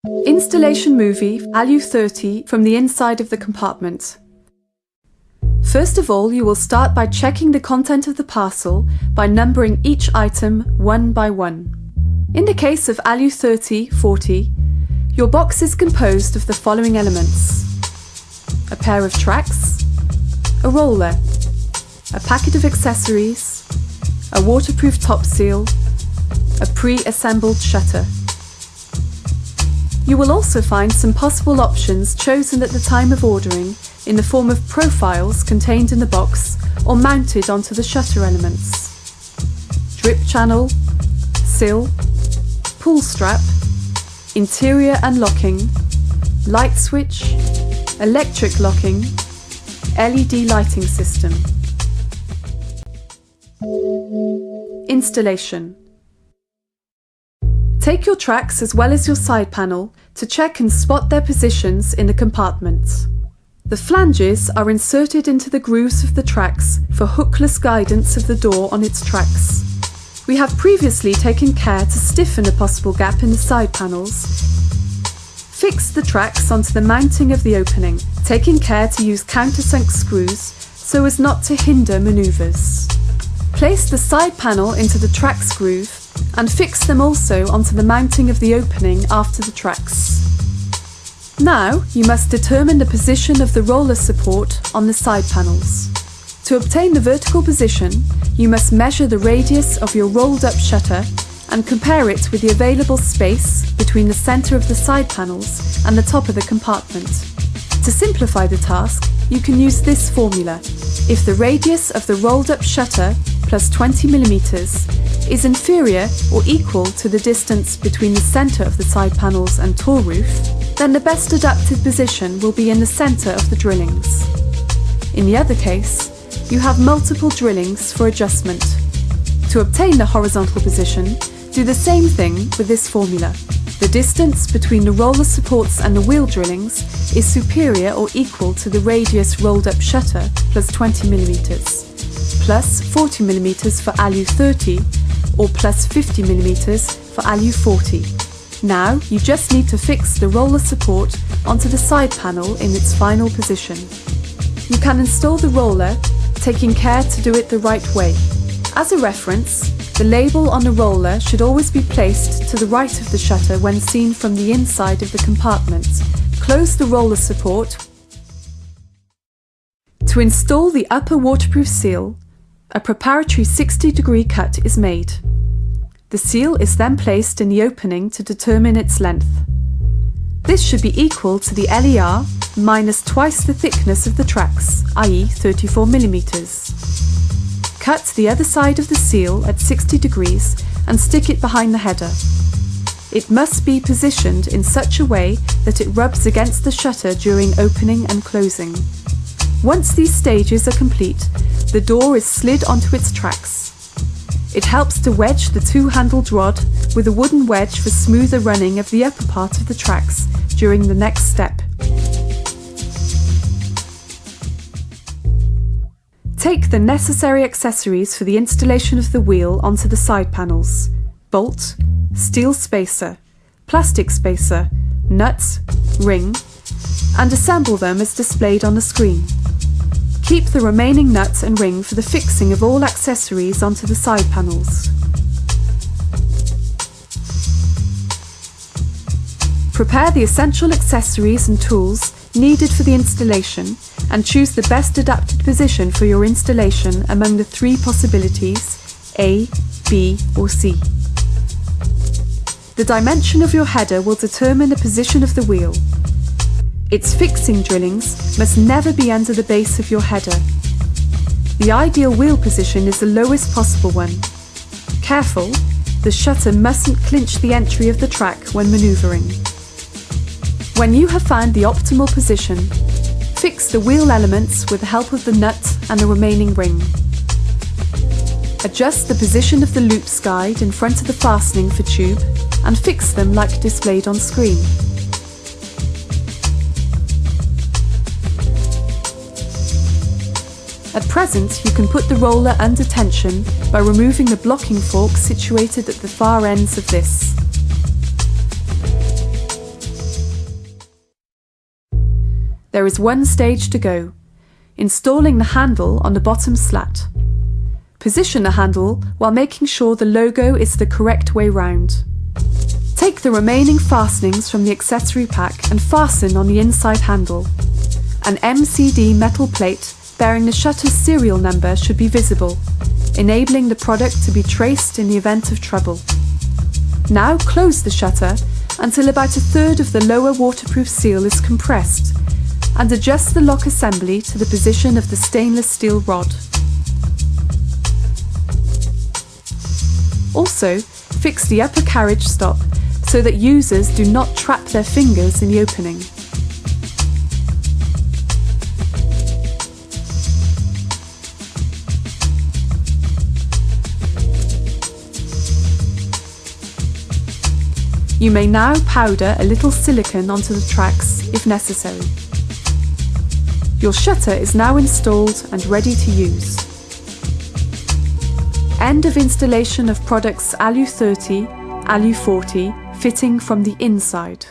Installation movie ALU30 from the inside of the compartment. First of all, you will start by checking the content of the parcel by numbering each item one by one. In the case of ALU30-40, your box is composed of the following elements: a pair of tracks, a roller, a packet of accessories, a waterproof top seal, a pre-assembled shutter. You will also find some possible options chosen at the time of ordering in the form of profiles contained in the box or mounted onto the shutter elements. Drip channel, sill, pull strap, interior unlocking, light switch, electric locking, LED lighting system. Installation. Take your tracks as well as your side panel to check and spot their positions in the compartment. The flanges are inserted into the grooves of the tracks for hookless guidance of the door on its tracks. We have previously taken care to stiffen a possible gap in the side panels. Fix the tracks onto the mounting of the opening, taking care to use countersunk screws so as not to hinder manoeuvres. Place the side panel into the tracks groove and fix them also onto the mounting of the opening after the tracks. Now you must determine the position of the roller support on the side panels. To obtain the vertical position, you must measure the radius of your rolled up shutter and compare it with the available space between the centre of the side panels and the top of the compartment. To simplify the task, you can use this formula. If the radius of the rolled up shutter plus 20 mm is inferior or equal to the distance between the centre of the side panels and door roof, then the best adapted position will be in the centre of the drillings. In the other case, you have multiple drillings for adjustment. To obtain the horizontal position, do the same thing with this formula. The distance between the roller supports and the wheel drillings is superior or equal to the radius rolled up shutter plus 20 mm, plus 40 mm for ALU30 or plus 50 mm for ALU40. Now you just need to fix the roller support onto the side panel in its final position. You can install the roller, taking care to do it the right way. As a reference, the label on the roller should always be placed to the right of the shutter when seen from the inside of the compartment. Close the roller support. To install the upper waterproof seal, a preparatory 60-degree cut is made. The seal is then placed in the opening to determine its length. This should be equal to the LER minus twice the thickness of the tracks, i.e. 34 mm. Cut the other side of the seal at 60 degrees and stick it behind the header. It must be positioned in such a way that it rubs against the shutter during opening and closing. Once these stages are complete, the door is slid onto its tracks. It helps to wedge the two-handled rod with a wooden wedge for smoother running of the upper part of the tracks during the next step. Take the necessary accessories for the installation of the wheel onto the side panels: bolt, steel spacer, plastic spacer, nut, ring, and assemble them as displayed on the screen. Keep the remaining nut and ring for the fixing of all accessories onto the side panels. Prepare the essential accessories and tools needed for the installation and choose the best adapted position for your installation among the three possibilities A, B or C. The dimension of your header will determine the position of the wheel. Its fixing drillings must never be under the base of your header. The ideal wheel position is the lowest possible one. Careful, the shutter mustn't clinch the entry of the track when manoeuvring. When you have found the optimal position, fix the wheel elements with the help of the nut and the remaining ring. Adjust the position of the loops guide in front of the fastening for tube and fix them like displayed on screen. At present, you can put the roller under tension by removing the blocking fork situated at the far ends of this. There is one stage to go: installing the handle on the bottom slat. Position the handle while making sure the logo is the correct way round. Take the remaining fastenings from the accessory pack and fasten on the inside handle. An MCD metal plate bearing the shutter's serial number should be visible, enabling the product to be traced in the event of trouble. Now close the shutter until about a third of the lower waterproof seal is compressed, and adjust the lock assembly to the position of the stainless steel rod. Also, fix the upper carriage stop so that users do not trap their fingers in the opening. You may now powder a little silicone onto the tracks if necessary. Your shutter is now installed and ready to use. End of installation of products ALU30, ALU40, fitting from the inside.